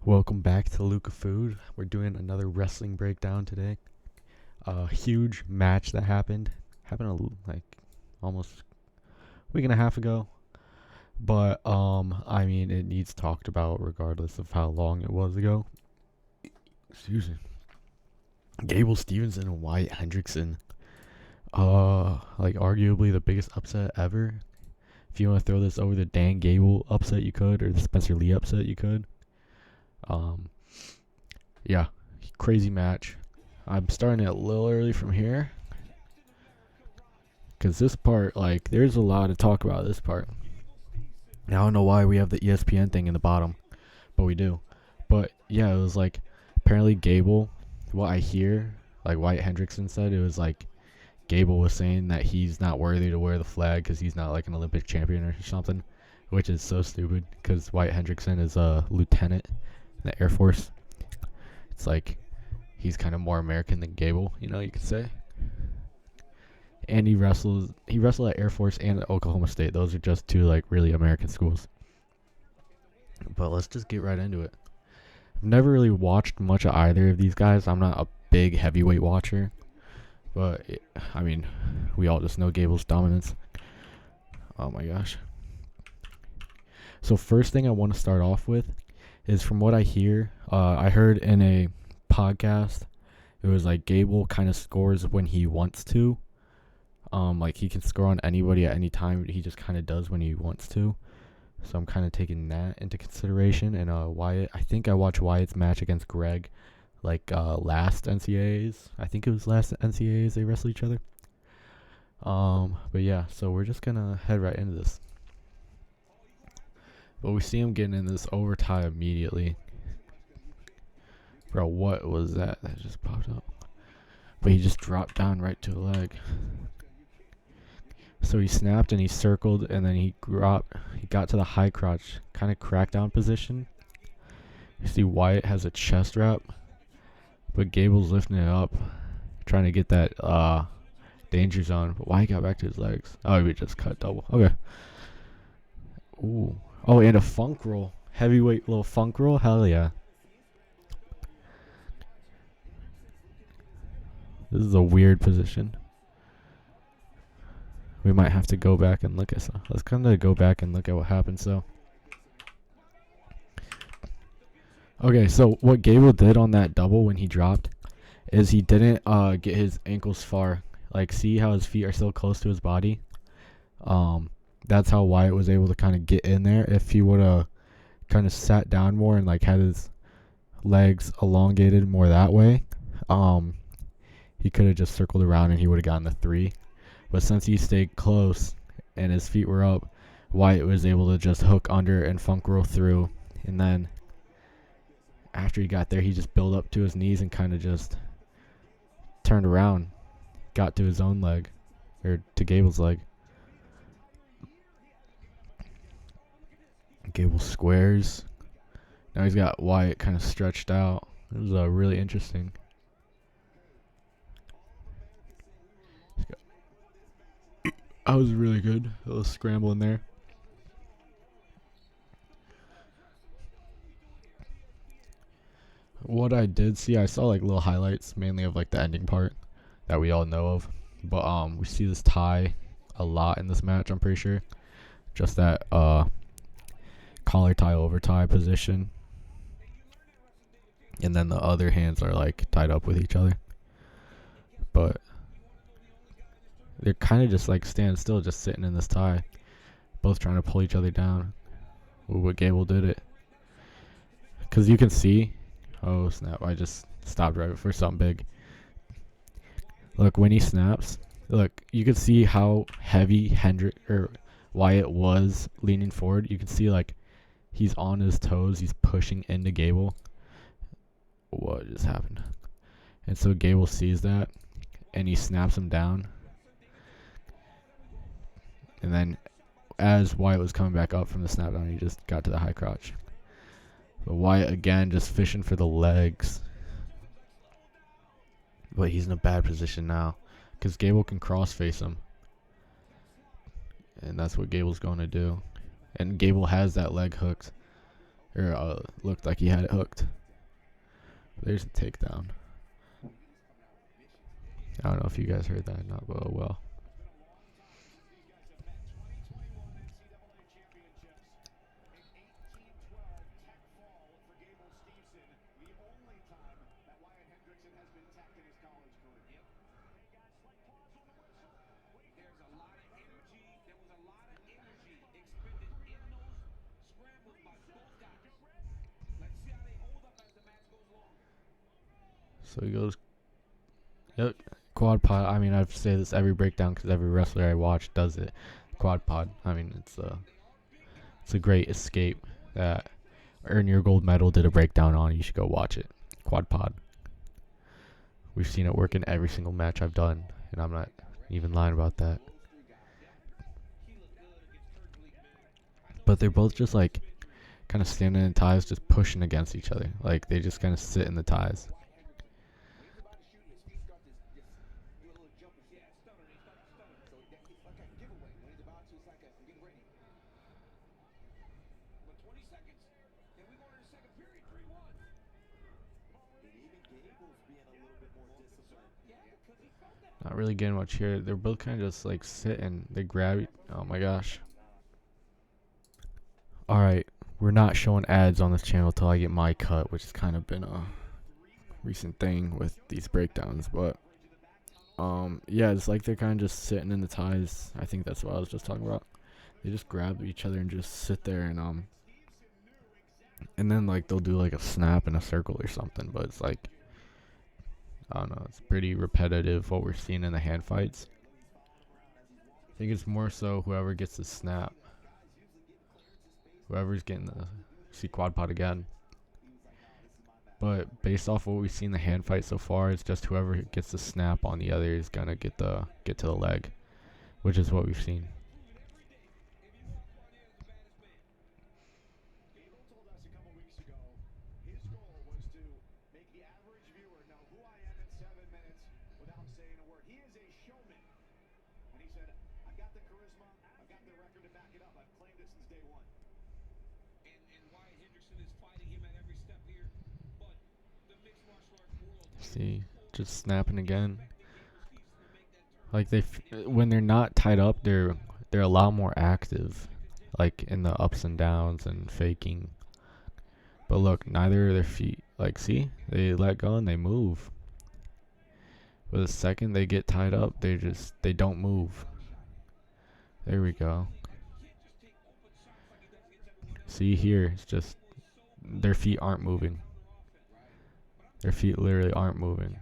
Welcome back to Luca Food. We're doing another wrestling breakdown today. A huge match that happened like almost a week and a half ago. But it needs talked about regardless of how long it was ago. Excuse me. Gable Stevenson and Wyatt Hendrickson. Like arguably the biggest upset ever. If you want to throw this over the Dan Gable upset, you could, or the Spencer Lee upset, you could. Yeah, crazy match. I'm starting it a little early from here because this part, like, there's a lot to talk about this part. Now, I don't know why we have the ESPN thing in the bottom, but we do. But yeah, it was like apparently Gable, what I hear, like Wyatt Hendrickson said, it was like Gable was saying that he's not worthy to wear the flag because he's not like an Olympic champion or something, which is so stupid because Wyatt Hendrickson is a lieutenant in the Air Force. It's like he's kind of more American than Gable, you could say. And he wrestled at Air Force and at Oklahoma State. Those are just two like really American schools. But let's just get right into it. I've never really watched much of either of these guys. I'm not a big heavyweight watcher, but we all just know Gable's dominance. Oh my gosh. So first thing I want to start off with is from what I hear, I heard in a podcast, it was like Gable kind of scores when he wants to. Like he can score on anybody at any time, but he just kind of does when he wants to. So I'm kind of taking that into consideration. And Wyatt, I think I watched Wyatt's match against Greg, like last NCAAs. I think it was last NCAAs they wrestled each other. But yeah, so we're just gonna head right into this. But we see him getting in this overtime immediately. Bro, what was that? That just popped up. But he just dropped down right to the leg. So he snapped and he circled and then he got to the high crotch, kind of crackdown position. You see Wyatt has a chest wrap, but Gable's lifting it up, trying to get that danger zone. But Wyatt got back to his legs. Oh, he just cut double. Okay. Ooh. Oh, and a funk roll. Heavyweight little funk roll? Hell yeah. This is a weird position. We might have to go back and look at some. Let's kind of go back and look at what happened. So, okay, so what Gable did on that double when he dropped is he didn't get his ankles far. Like, see how his feet are still close to his body? That's how Wyatt was able to kind of get in there. If he would have kind of sat down more and like had his legs elongated more that way, he could have just circled around and he would have gotten the 3. But since he stayed close and his feet were up, Wyatt was able to just hook under and funk roll through. And then after he got there, he just built up to his knees and kind of just turned around, got to his own leg, or to Gable's leg. Gable squares. Now he's got Wyatt kind of stretched out. It was really interesting. That was really good. A little scramble in there. What I did see, I saw like little highlights, mainly of like the ending part that we all know of. But we see this tie a lot in this match, I'm pretty sure. Just that collar tie over tie position. And then the other hands are like tied up with each other. But they're kind of just like standing still, just sitting in this tie, both trying to pull each other down. Ooh, but Gable did it. Because you can see, oh snap, I just stopped right before something big. Look, when he snaps, look, you can see how heavy Wyatt was leaning forward. You can see like he's on his toes, he's pushing into Gable. What just happened? And so Gable sees that and he snaps him down. And then as Wyatt was coming back up from the snap down, he just got to the high crotch. But Wyatt again just fishing for the legs. But he's in a bad position now because Gable can cross face him. And that's what Gable's going to do. And Gable has that leg hooked. or looked like he had it hooked. There's a takedown. I don't know if you guys heard that or not, but oh well. So he goes, yep, quad pod. I mean, I've said this every breakdown because every wrestler I watch does it. Quad pod. I mean, it's a great escape that Earn Your Gold Medal did a breakdown on. You should go watch it. Quad pod. We've seen it work in every single match I've done, and I'm not even lying about that. But they're both just like kind of standing in ties, just pushing against each other. Like they just kind of sit in the ties. Not really getting much here. They're both kind of just like sitting. They grab. Oh my gosh. Alright, we're not showing ads on this channel till I get my cut, which has kind of been a recent thing with these breakdowns. But yeah, it's like they're kind of just sitting in the ties. I think that's what I was just talking about. They just grab each other and just sit there, and then like they'll do like a snap in a circle or something. But it's like, I don't know, it's pretty repetitive what we're seeing in the hand fights. I think it's more so whoever gets the snap, whoever's getting the see quad pod again. But based off what we've seen in the hand fight so far, it's just whoever gets the snap on the other is gonna get to the leg, which is what we've seen. See, just snapping again. Like when they're not tied up, they're a lot more active, like in the ups and downs and faking. But look, neither of their feet, like see, they let go and they move. But the second they get tied up, they don't move. There we go. See here, it's just their feet aren't moving. Their feet literally aren't moving.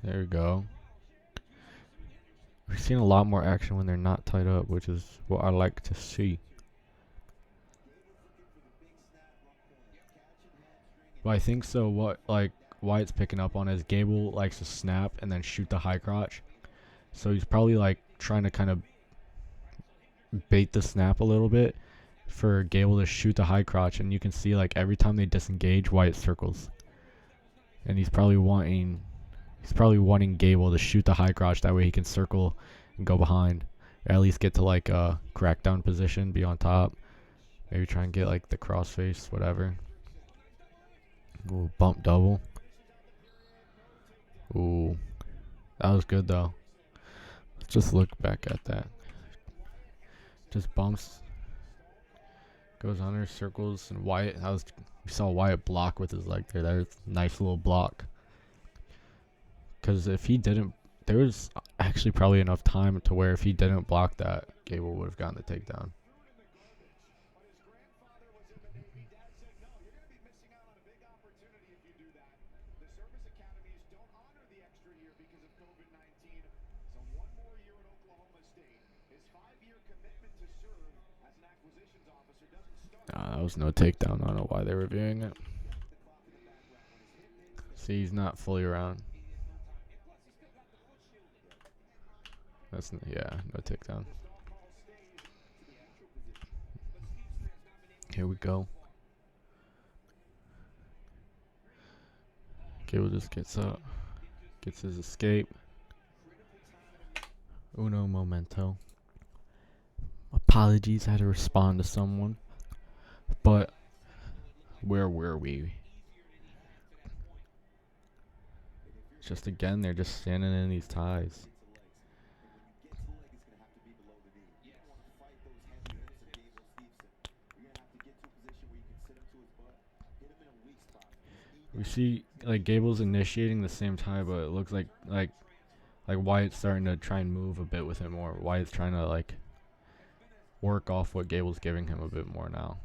There we go. We've seen a lot more action when they're not tied up, which is what I like to see. But I think so what like Wyatt's picking up on is Gable likes to snap and then shoot the high crotch. So he's probably like trying to kind of bait the snap a little bit for Gable to shoot the high crotch, and you can see like every time they disengage, Wyatt circles. And he's probably wanting Gable to shoot the high crotch, that way he can circle and go behind. Or at least get to like a crackdown position, be on top. Maybe try and get like the crossface, whatever. Ooh, bump double. Ooh, that was good though. Let's just look back at that. Just bumps. Goes under, circles, and Wyatt. We saw Wyatt block with his leg there. That was a nice little block. Because if he didn't, there was actually probably enough time to where if he didn't block that, Gable would have gotten the takedown. That was no takedown. I don't know why they were reviewing it. See, he's not fully around. Yeah, no takedown. Here we go. Gable just gets up, gets his escape. Uno momento. Apologies, I had to respond to someone. But where were we? Just again, they're just standing in these ties. We see like Gable's initiating the same tie, but it looks like Wyatt's starting to try and move a bit with it more. Wyatt's trying to like work off what Gable's giving him a bit more now.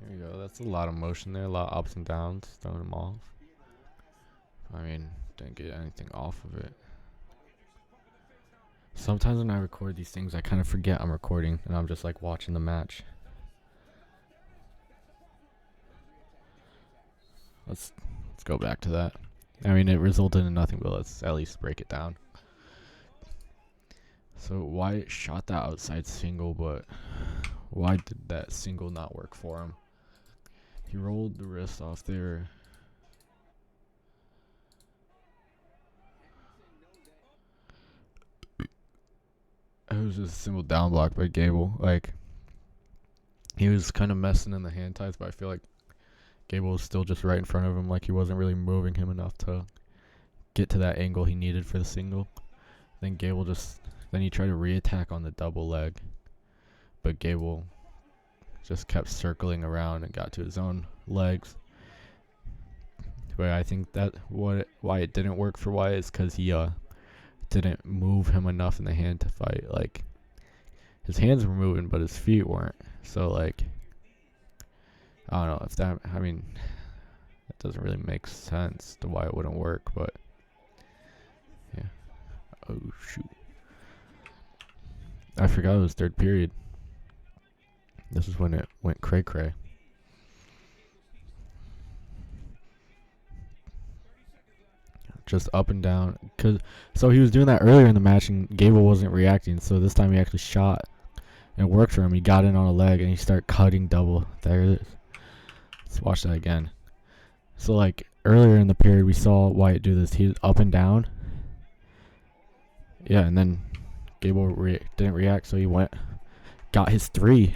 There you go. That's a lot of motion there, a lot of ups and downs, throwing him off. I mean, didn't get anything off of it. Sometimes when I record these things, I kind of forget I'm recording, and I'm just like watching the match. Let's go back to that. I mean, it resulted in nothing, but let's at least break it down. So Wyatt shot that outside single, but why did that single not work for him? He rolled the wrist off there. It was just a simple down block by Gable. Like, he was kind of messing in the hand ties, but I feel like Gable was still just right in front of him. Like, he wasn't really moving him enough to get to that angle he needed for the single. Then Gable then he tried to reattack on the double leg, but Gable just kept circling around and got to his own legs. But I think that why it didn't work for Wyatt is because he didn't move him enough in the hand to fight. Like, his hands were moving, but his feet weren't. So like, I don't know if that. I mean, that doesn't really make sense to why it wouldn't work. But yeah. Oh shoot. I forgot it was third period. This is when it went cray-cray. Just up and down. So he was doing that earlier in the match, and Gable wasn't reacting. So this time he actually shot, and it worked for him. He got in on a leg, and he started cutting double. There it is. Let's watch that again. So like earlier in the period, we saw Wyatt do this. He was up and down. Yeah, and then Gable didn't react, so he got his 3.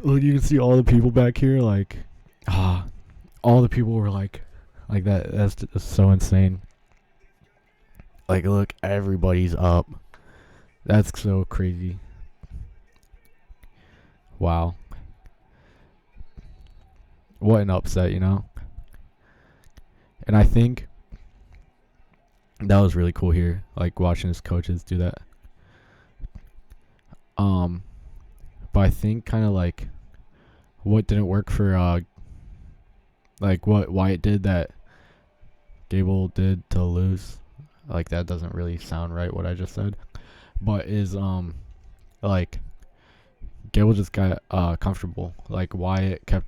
Look, you can see all the people back here, like, all the people were like that. That's just so insane. Like, look, everybody's up. That's so crazy. Wow. What an upset, you know? And I think that was really cool here, like watching his coaches do that. But I think kind of like what didn't work for like what Wyatt did that Gable did to lose, like that doesn't really sound right what I just said, but is like Gable just got comfortable. Like Wyatt kept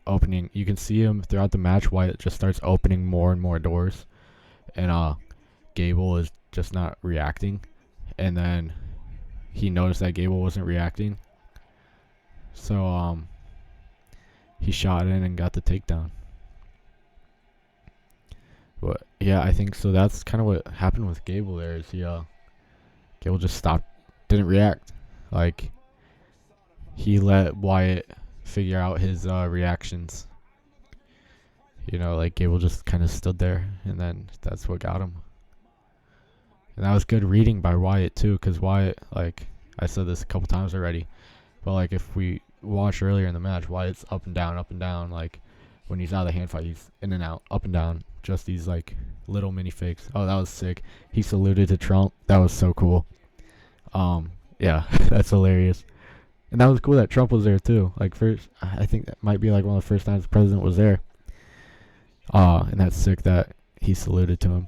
opening. You can see him throughout the match. Wyatt just starts opening more and more doors, and Gable is just not reacting. And then he noticed that Gable wasn't reacting, so he shot in and got the takedown. But yeah, I think so. That's kind of what happened with Gable there. Is Gable just stopped, didn't react. Like, he let Wyatt figure out his reactions. You know, like Gable just kind of stood there, and then that's what got him. And that was good reading by Wyatt too, because Wyatt, like I said this a couple times already, but like if we watch earlier in the match, Wyatt's up and down. Like when he's out of the hand fight, he's in and out, up and down. Just these like little mini fakes. Oh, that was sick. He saluted to Trump. That was so cool. Yeah, that's hilarious. And that was cool that Trump was there too. Like first, I think that might be like one of the first times the president was there. And that's sick that he saluted to him.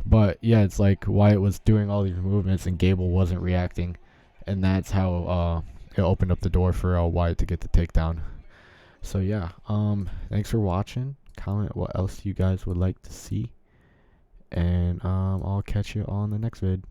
But yeah, it's like Wyatt was doing all these movements and Gable wasn't reacting, and that's how it opened up the door for Wyatt to get the takedown. So yeah, thanks for watching. Comment what else you guys would like to see, and I'll catch you on the next vid.